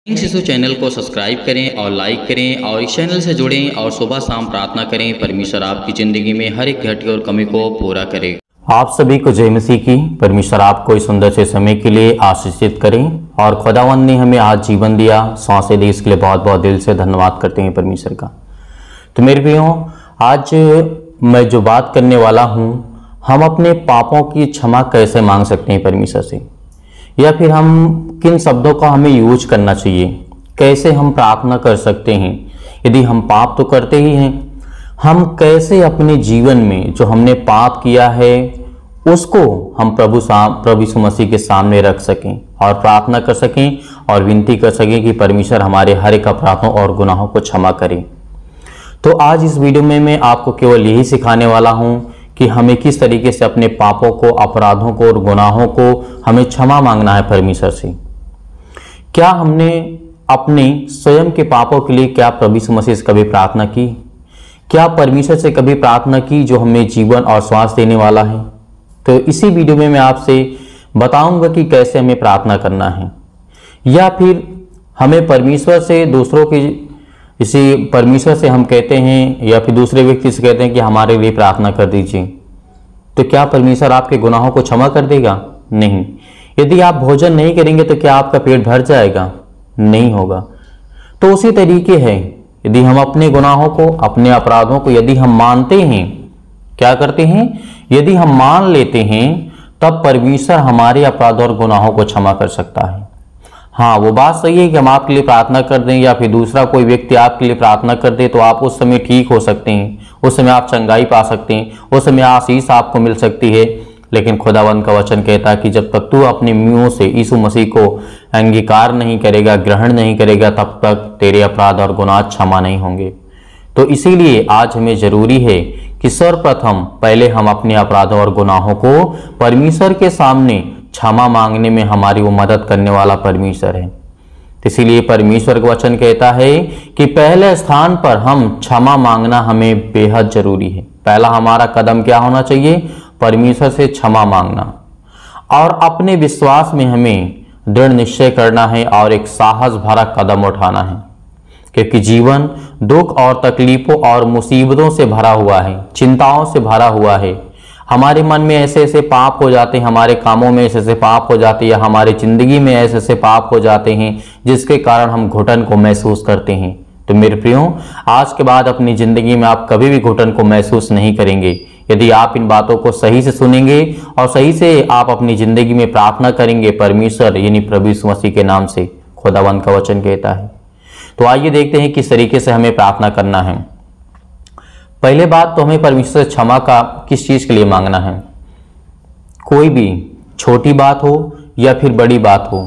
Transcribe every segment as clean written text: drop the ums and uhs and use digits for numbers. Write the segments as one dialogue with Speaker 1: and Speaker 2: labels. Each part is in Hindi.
Speaker 1: शिशु चैनल को सब्सक्राइब करें और लाइक करें और इस चैनल से जुड़ें और सुबह शाम प्रार्थना करें। परमेश्वर आपकी ज़िंदगी में हर एक घटी और कमी को पूरा करे।
Speaker 2: आप सभी को जय मसीह की। परमेश्वर आपको इस सुंदर से समय के लिए आशीषित करें और खुदावंद ने हमें आज जीवन दिया, सांसें दी, इसके लिए बहुत बहुत दिल से धन्यवाद करते हैं परमेश्वर का। तो मेरे प्रियो, आज मैं जो बात करने वाला हूँ, हम अपने पापों की क्षमा कैसे मांग सकते हैं परमेश्वर से, या फिर हम किन शब्दों का हमें यूज करना चाहिए, कैसे हम प्रार्थना कर सकते हैं। यदि हम पाप तो करते ही हैं, हम कैसे अपने जीवन में जो हमने पाप किया है उसको हम प्रभु यीशु मसीह के सामने रख सकें और प्रार्थना कर सकें और विनती कर सकें कि परमेश्वर हमारे हर एक अपराधों और गुनाहों को क्षमा करें। तो आज इस वीडियो में मैं आपको केवल यही सिखाने वाला हूं कि हमें किस तरीके से अपने पापों को, अपराधों को और गुनाहों को हमें क्षमा मांगना है परमेश्वर से। क्या हमने अपने स्वयं के पापों के लिए क्या प्रभु यीशु मसीह से कभी प्रार्थना की? क्या परमेश्वर से कभी प्रार्थना की जो हमें जीवन और श्वास देने वाला है? तो इसी वीडियो में मैं आपसे बताऊंगा कि कैसे हमें प्रार्थना करना है, या फिर हमें परमेश्वर से दूसरों की, इसी परमेश्वर से हम कहते हैं या फिर दूसरे व्यक्ति से कहते हैं कि हमारे लिए प्रार्थना कर दीजिए, तो क्या परमेश्वर आपके गुनाहों को क्षमा कर देगा? नहीं। यदि आप भोजन नहीं करेंगे तो क्या आपका पेट भर जाएगा? नहीं होगा। तो उसी तरीके है, यदि हम अपने गुनाहों को, अपने अपराधों को यदि हम मानते हैं, क्या करते हैं, यदि हम मान लेते हैं, तब परमेश्वर हमारे अपराध और गुनाहों को क्षमा कर सकता है। हाँ, वो बात सही है कि हम आपके लिए प्रार्थना कर दें या फिर दूसरा कोई व्यक्ति आपके लिए प्रार्थना कर दे तो आप उस समय ठीक हो सकते हैं, उस समय आप चंगाई पा सकते हैं, उस समय आशीष आपको मिल सकती है। लेकिन खुदावंद का वचन कहता है कि जब तक तू अपने मुंह से यीशु मसीह को अंगीकार नहीं करेगा, ग्रहण नहीं करेगा, तब तक तेरे अपराध और गुनाह क्षमा नहीं होंगे। तो इसीलिए आज हमें जरूरी है कि सर्वप्रथम पहले हम अपने अपराधों और गुनाहों को परमेश्वर के सामने क्षमा मांगने में हमारी वो मदद करने वाला परमेश्वर है। इसीलिए परमेश्वर का वचन कहता है कि पहले स्थान पर हम क्षमा मांगना हमें बेहद जरूरी है। पहला हमारा कदम क्या होना चाहिए? परमेश्वर से क्षमा मांगना, और अपने विश्वास में हमें दृढ़ निश्चय करना है और एक साहस भरा कदम उठाना है, क्योंकि जीवन दुख और तकलीफों और मुसीबतों से भरा हुआ है, चिंताओं से भरा हुआ है। हमारे मन में ऐसे ऐसे पाप हो जाते हैं, हमारे कामों में ऐसे ऐसे पाप हो जाते हैं, या हमारे जिंदगी में ऐसे ऐसे पाप हो जाते हैं जिसके कारण हम घुटन को महसूस करते हैं। तो मेरे प्रियो, आज के बाद अपनी जिंदगी में आप कभी भी घुटन को महसूस नहीं करेंगे यदि आप इन बातों को सही से सुनेंगे और सही से आप अपनी जिंदगी में प्रार्थना करेंगे परमेश्वर यानी प्रभु यीशु मसीह के नाम से। खुदावंद का वचन कहता है। तो आइए देखते हैं किस तरीके से हमें प्रार्थना करना है। पहले बात तो हमें परमेश्वर से क्षमा का किस चीज के लिए मांगना है। कोई भी छोटी बात हो या फिर बड़ी बात हो,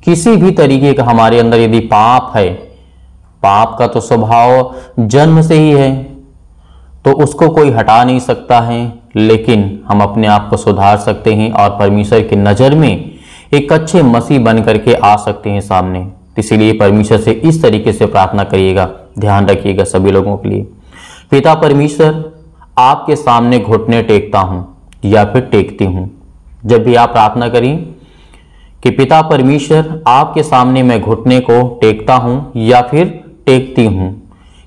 Speaker 2: किसी भी तरीके का हमारे अंदर यदि पाप है, पाप का तो स्वभाव जन्म से ही है, तो उसको कोई हटा नहीं सकता है, लेकिन हम अपने आप को सुधार सकते हैं और परमेश्वर की नज़र में एक अच्छे मसीह बन करके आ सकते हैं सामने। इसीलिए परमेश्वर से इस तरीके से प्रार्थना करिएगा, ध्यान रखिएगा सभी लोगों के लिए। पिता परमेश्वर, आपके सामने घुटने टेकता हूँ या फिर टेकती हूँ। जब भी आप प्रार्थना करें कि पिता परमेश्वर, आपके सामने मैं घुटने को टेकता हूँ या फिर टेकती हूँ,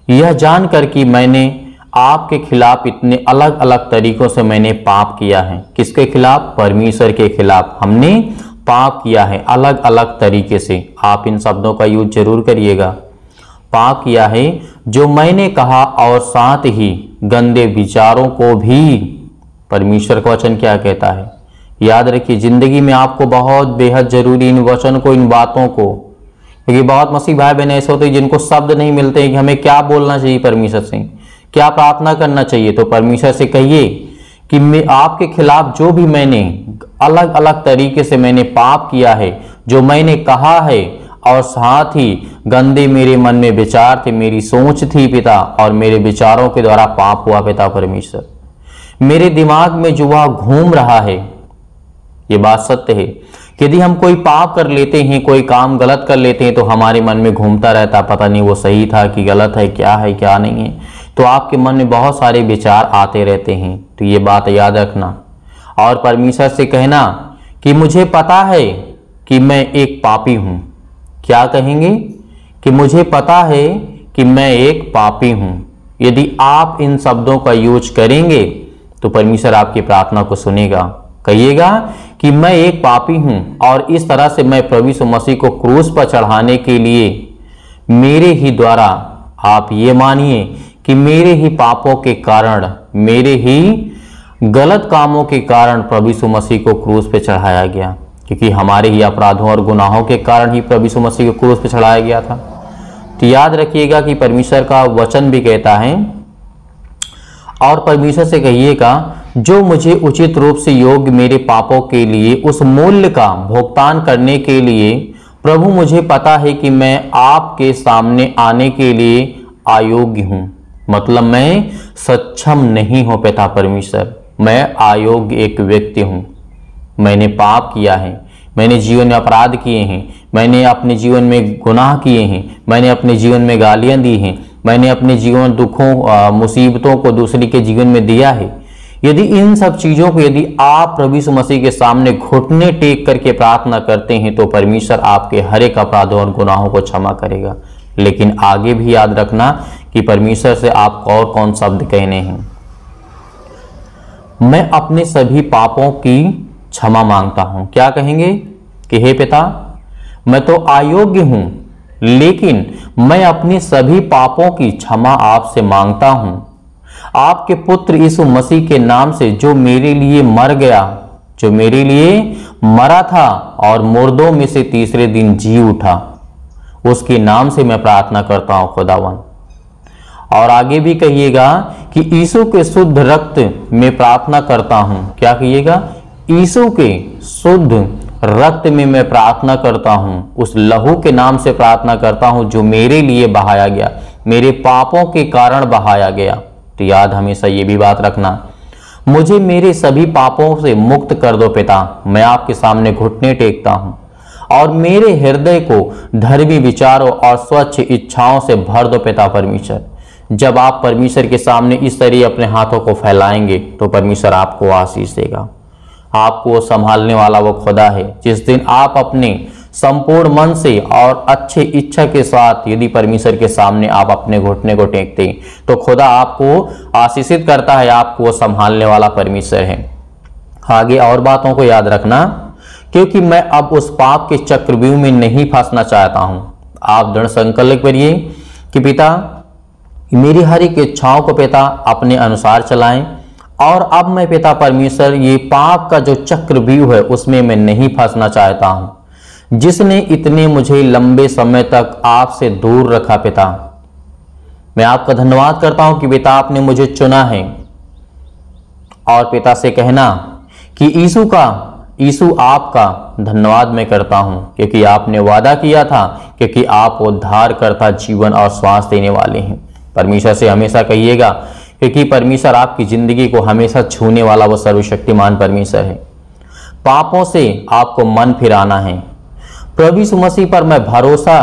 Speaker 2: यह जानकर कि मैंने आपके खिलाफ इतने अलग अलग तरीकों से मैंने पाप किया है। किसके खिलाफ? परमेश्वर के खिलाफ हमने पाप किया है अलग अलग तरीके से। आप इन शब्दों का यूज जरूर करिएगा। पाप किया है जो मैंने कहा, और साथ ही गंदे विचारों को भी। परमेश्वर का वचन क्या कहता है? याद रखिए, जिंदगी में आपको बहुत बेहद जरूरी इन वचन को, इन बातों को, क्योंकि बहुत मसीह भाई बहन ऐसे होते हैं जिनको शब्द नहीं मिलते हैं कि हमें क्या बोलना चाहिए परमेश्वर से, क्या प्रार्थना करना चाहिए। तो परमेश्वर से कहिए कि मैं आपके खिलाफ जो भी मैंने अलग अलग तरीके से मैंने पाप किया है, जो मैंने कहा है, और साथ ही गंदे मेरे मन में विचार थे, मेरी सोच थी पिता, और मेरे विचारों के द्वारा पाप हुआ पिता परमेश्वर। मेरे दिमाग में जो वह घूम रहा है, ये बात सत्य है। यदि हम कोई पाप कर लेते हैं, कोई काम गलत कर लेते हैं, तो हमारे मन में घूमता रहता, पता नहीं वो सही था कि गलत है, क्या नहीं है। तो आपके मन में बहुत सारे विचार आते रहते हैं। तो ये बात याद रखना और परमेश्वर से कहना कि मुझे पता है कि मैं एक पापी हूं। क्या कहेंगे? कि मुझे पता है कि मैं एक पापी हूं। यदि आप इन शब्दों का यूज करेंगे तो परमेश्वर आपकी प्रार्थना को सुनेगा। कहिएगा कि मैं एक पापी हूं और इस तरह से मैं प्रभु यीशु मसीह को क्रूस पर चढ़ाने के लिए मेरे ही द्वारा, आप ये मानिए कि मेरे ही पापों के कारण, मेरे ही गलत कामों के कारण प्रभु यीशु मसीह को क्रूस पे चढ़ाया गया, क्योंकि हमारे ही अपराधों और गुनाहों के कारण ही प्रभु यीशु मसीह को क्रूस पे चढ़ाया गया था। तो याद रखिएगा कि परमेश्वर का वचन भी कहता है, और परमेश्वर से कहिएगा जो मुझे उचित रूप से योग्य मेरे पापों के लिए उस मूल्य का भुगतान करने के लिए, प्रभु मुझे पता है कि मैं आपके सामने आने के लिए अयोग्य हूं। मतलब मैं सक्षम नहीं हूं पिता परमेश्वर, मैं अयोग्य एक व्यक्ति हूं। मैंने पाप किया है, मैंने जीवन में अपराध किए हैं, मैंने अपने जीवन में गुनाह किए हैं, मैंने अपने जीवन में गालियां दी हैं, मैंने अपने जीवन दुखों मुसीबतों को दूसरे के जीवन में दिया है। यदि इन सब चीजों को यदि आप प्रभु यीशु मसीह के सामने घुटने टेक करके प्रार्थना करते हैं तो परमेश्वर आपके हर एक अपराधों और गुनाहों को क्षमा करेगा। लेकिन आगे भी याद रखना कि परमेश्वर से आपको और कौन शब्द कहने हैं। मैं अपने सभी पापों की क्षमा मांगता हूं। क्या कहेंगे कि हे पिता, मैं तो अयोग्य हूं, लेकिन मैं अपने सभी पापों की क्षमा आपसे मांगता हूं। आपके पुत्र यीशु मसीह के नाम से जो मेरे लिए मर गया, जो मेरे लिए मरा था और मुर्दों में से तीसरे दिन जी उठा, उसके नाम से मैं प्रार्थना करता हूं खुदावन। और आगे भी कहिएगा कि यीशु के शुद्ध रक्त में प्रार्थना करता हूं। क्या कहिएगा? यीशु के शुद्ध रक्त में मैं प्रार्थना करता हूं, उस लहू के नाम से प्रार्थना करता हूं जो मेरे लिए बहाया गया, मेरे पापों के कारण बहाया गया। तो याद हमेशा ये भी बात रखना, मुझे मेरे सभी पापों से मुक्त कर दो पिता। मैं आपके सामने घुटने टेकता हूं और मेरे हृदय को धर्मी विचारों और स्वच्छ इच्छाओं से भर दो पिता परमेश्वर। जब आप परमेश्वर के सामने इस तरह अपने हाथों को फैलाएंगे तो परमेश्वर आपको आशीष देगा। आपको संभालने वाला वो खुदा है। जिस दिन आप अपने संपूर्ण मन से और अच्छे इच्छा के साथ यदि परमेश्वर के सामने आप अपने घुटने को टेकते हैं तो खुदा आपको आशीषित करता है, आपको संभालने वाला परमेश्वर है। आगे और बातों को याद रखना, क्योंकि मैं अब उस पाप के चक्रव्यूह में नहीं फंसना चाहता हूं। आप दृढ़ संकल्प करिए कि पिता, मेरी हर एक इच्छाओं को पिता अपने अनुसार चलाएं, और अब मैं पिता परमेश्वर ये पाप का जो चक्रव्यूह है उसमें मैं नहीं फंसना चाहता हूं, जिसने इतने मुझे लंबे समय तक आपसे दूर रखा। पिता, मैं आपका धन्यवाद करता हूं कि पिता आपने मुझे चुना है। और पिता से कहना कि यीशु आपका धन्यवाद मैं करता हूं, क्योंकि आपने वादा किया था, क्योंकि आप उद्धार करता, जीवन और श्वास देने वाले हैं। परमेश्वर से हमेशा कहिएगा, क्योंकि परमेश्वर आपकी जिंदगी को हमेशा छूने वाला वो सर्वशक्तिमान परमेश्वर है। पापों से आपको मन फिराना है। प्रभु यीशु मसीह पर मैं भरोसा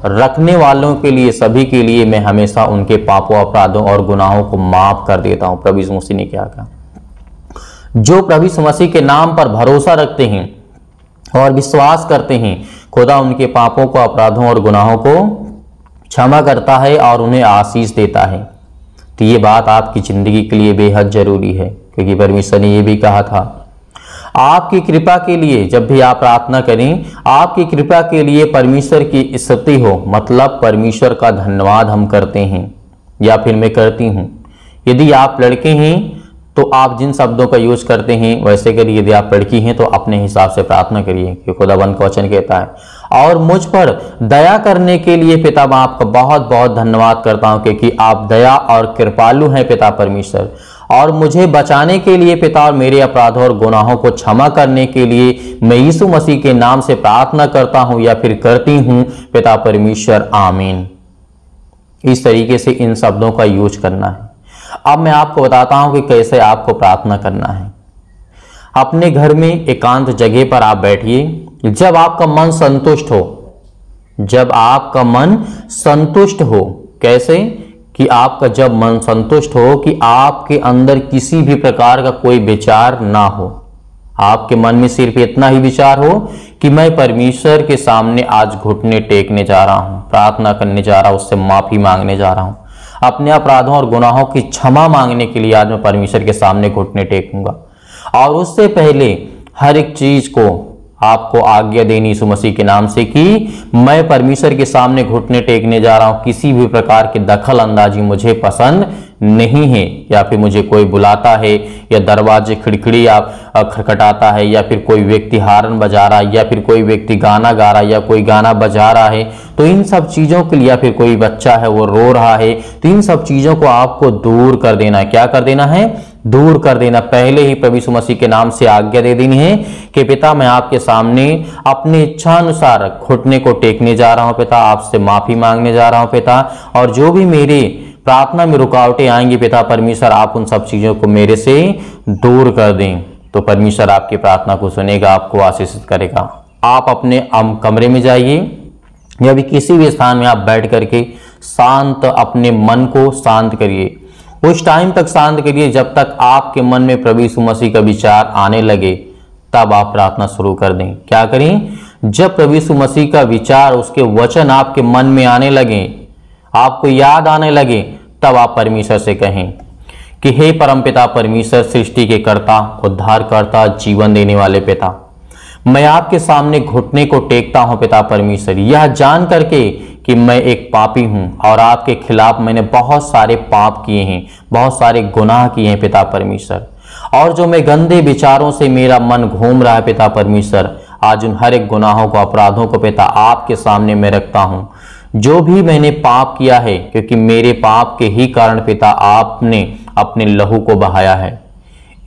Speaker 2: रखने वालों के लिए, सभी के लिए मैं हमेशा उनके पापों, अपराधों और गुनाहों को माफ कर देता हूं। प्रभु यीशु मसीह ने क्या कहा? जो प्रभु यीशु मसीह के नाम पर भरोसा रखते हैं और विश्वास करते हैं, खुदा उनके पापों को, अपराधों और गुनाहों को क्षमा करता है और उन्हें आशीष देता है। तो ये बात आपकी जिंदगी के लिए बेहद जरूरी है, क्योंकि परमेश्वर ने ये भी कहा था, आपकी कृपा के लिए जब भी आप प्रार्थना करें, आपकी कृपा के लिए परमेश्वर की स्तुति हो। मतलब परमेश्वर का धन्यवाद हम करते हैं, या फिर मैं करती हूं। यदि आप लड़के हैं तो आप जिन शब्दों का यूज करते हैं वैसे करिए। यदि आप लड़की हैं तो अपने हिसाब से प्रार्थना करिए, क्योंकि खुदाबंद का वचन कहता है। और मुझ पर दया करने के लिए पिता मैं आपका बहुत बहुत धन्यवाद करता हूं, क्योंकि आप दया और कृपालु हैं पिता परमेश्वर। और मुझे बचाने के लिए पिता और मेरे अपराधों और गुनाहों को क्षमा करने के लिए मैं यीशु मसीह के नाम से प्रार्थना करता हूं, या फिर करती हूं पिता परमेश्वर, आमीन। इस तरीके से इन शब्दों का यूज करना है। अब मैं आपको बताता हूं कि कैसे आपको प्रार्थना करना है। अपने घर में एकांत जगह पर आप बैठिए, जब आपका मन संतुष्ट हो। जब आपका मन संतुष्ट हो, कैसे? कि आपका जब मन संतुष्ट हो कि आपके अंदर किसी भी प्रकार का कोई विचार ना हो। आपके मन में सिर्फ इतना ही विचार हो कि मैं परमेश्वर के सामने आज घुटने टेकने जा रहा हूं। प्रार्थना करने जा रहा हूँ, उससे माफ़ी मांगने जा रहा हूँ। अपने अपराधों और गुनाहों की क्षमा मांगने के लिए आज मैं परमेश्वर के सामने घुटने टेकूंगा। और उससे पहले हर एक चीज को आपको आज्ञा देनी यीशु मसीह के नाम से कि मैं परमेश्वर के सामने घुटने टेकने जा रहा हूं। किसी भी प्रकार की दखल अंदाजी मुझे पसंद नहीं है, या फिर मुझे कोई बुलाता है या दरवाजे खिड़खिड़ी आप खटखटाता है, या फिर कोई व्यक्ति हारन बजा रहा है, या फिर कोई व्यक्ति गाना गा रहा है, या कोई गाना बजा रहा है, तो इन सब चीज़ों के लिए, या फिर कोई बच्चा है वो रो रहा है, तो इन सब चीज़ों को आपको दूर कर देना है। क्या कर देना है? दूर कर देना। पहले ही प्रभु यीशु मसीह के नाम से आज्ञा दे देनी है कि पिता मैं आपके सामने अपनी इच्छा अनुसार घुटने को टेकने जा रहा हूं पिता, आपसे माफी मांगने जा रहा हूं पिता, और जो भी मेरे प्रार्थना में रुकावटें आएंगी पिता परमेश्वर, आप उन सब चीजों को मेरे से दूर कर दें। तो परमेश्वर आपकी प्रार्थना को सुनेगा, आपको आशीषित करेगा। आप अपने कमरे में जाइए या भी किसी भी स्थान में आप बैठ करके शांत अपने मन को शांत करिए। उस टाइम तक शांत करिए जब तक आपके मन में प्रभु यीशु मसीह का विचार आने लगे, तब आप प्रार्थना शुरू कर दें। क्या करें? जब प्रभु यीशु मसीह का विचार, उसके वचन आपके मन में आने लगे, आपको याद आने लगे, तब आप परमेश्वर से कहें कि हे परमपिता परमेश्वर, सृष्टि के कर्ता, उद्धारकर्ता, जीवन देने वाले पिता, मैं आपके सामने घुटने को टेकता हूं पिता परमेश्वर, यह जान करके कि मैं एक पापी हूं और आपके खिलाफ मैंने बहुत सारे पाप किए हैं, बहुत सारे गुनाह किए हैं पिता परमेश्वर, और जो मैं गंदे विचारों से मेरा मन घूम रहा है पिता परमेश्वर, आज उन हर एक गुनाहों को, अपराधों को पिता आपके सामने मैं रखता हूं। जो भी मैंने पाप किया है, क्योंकि मेरे पाप के ही कारण पिता आपने अपने लहू को बहाया है।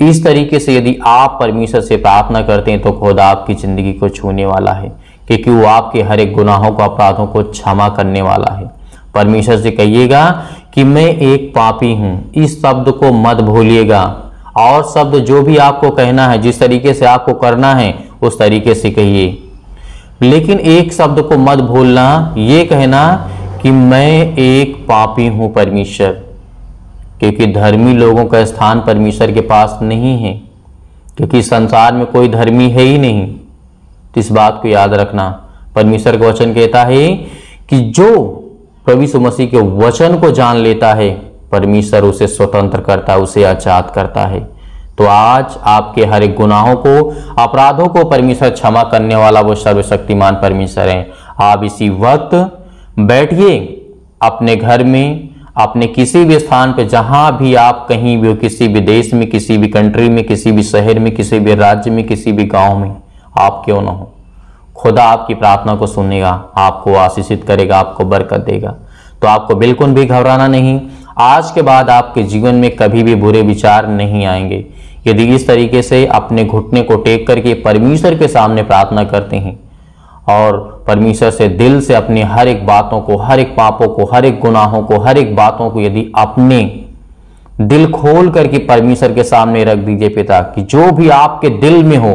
Speaker 2: इस तरीके से यदि आप परमेश्वर से प्रार्थना करते हैं तो खुदा आपकी जिंदगी को छूने वाला है, क्योंकि वो आपके हर एक गुनाहों को, अपराधों को क्षमा करने वाला है। परमेश्वर से कहिएगा कि मैं एक पापी हूं, इस शब्द को मत भूलिएगा, और शब्द जो भी आपको कहना है, जिस तरीके से आपको करना है उस तरीके से कहिए, लेकिन एक शब्द को मत भूलना, ये कहना कि मैं एक पापी हूं परमेश्वर, क्योंकि धर्मी लोगों का स्थान परमेश्वर के पास नहीं है, क्योंकि संसार में कोई धर्मी है ही नहीं। तो इस बात को याद रखना। परमेश्वर का वचन कहता है कि जो प्रभु यीशु मसीह के वचन को जान लेता है, परमेश्वर उसे स्वतंत्र करता है, उसे आजाद करता है। तो आज आपके हर एक गुनाहों को, अपराधों को परमेश्वर क्षमा करने वाला वो सर्वशक्तिमान परमेश्वर है। आप इसी वक्त बैठिए अपने घर में, अपने किसी भी स्थान पे, जहां भी आप कहीं भी हो, किसी भी देश में, किसी भी कंट्री में, किसी भी शहर में, किसी भी राज्य में, किसी भी गांव में आप क्यों ना हो, खुदा आपकी प्रार्थना को सुनेगा, आपको आशीषित करेगा, आपको बरकत देगा। तो आपको बिल्कुल भी घबराना नहीं। आज के बाद आपके जीवन में कभी भी बुरे विचार नहीं आएंगे यदि इस तरीके से अपने घुटने को टेक करके परमेश्वर के सामने प्रार्थना करते हैं और परमेश्वर से दिल से अपनी हर एक बातों को, हर एक पापों को, हर एक गुनाहों को, हर एक बातों को यदि अपने दिल खोल करके परमेश्वर के सामने रख दीजिए पिता, कि जो भी आपके दिल में हो,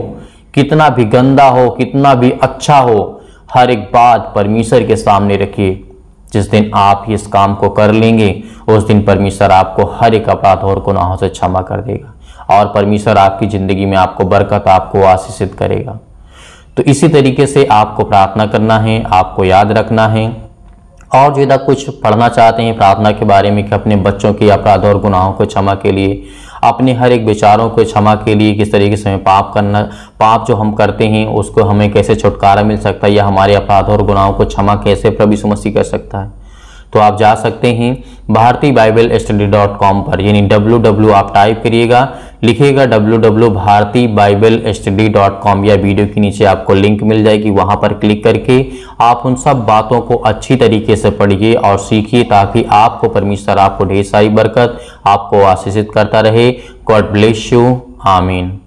Speaker 2: कितना भी गंदा हो, कितना भी अच्छा हो, हर एक बात परमेश्वर के सामने रखिए। जिस दिन आप इस काम को कर लेंगे, उस दिन परमेश्वर आपको हर एक अपराध और गुनाहों से क्षमा कर देगा, और परमेश्वर आपकी जिंदगी में आपको बरकत, आपको आशीषित करेगा। तो इसी तरीके से आपको प्रार्थना करना है, आपको याद रखना है। और जो यदि कुछ पढ़ना चाहते हैं प्रार्थना के बारे में, कि अपने बच्चों के अपराध और गुनाहों को क्षमा के लिए, अपने हर एक विचारों को क्षमा के लिए, किस तरीके से हमें पाप जो हम करते हैं उसको हमें कैसे छुटकारा मिल सकता है, या हमारे अपराध और गुनाहों को क्षमा कैसे प्रभु यीशु मसीह कर सकता है, तो आप जा सकते हैं bharatibiblestdy.com पर, यानी www आप टाइप करिएगा, लिखिएगा www.bharatibiblestdy.com, या वीडियो के नीचे आपको लिंक मिल जाएगी, वहां पर क्लिक करके आप उन सब बातों को अच्छी तरीके से पढ़िए और सीखिए, ताकि आपको परमेश्वर आपको ढेर सारी बरकत, आपको आशीषित करता रहे। God bless you. आमीन।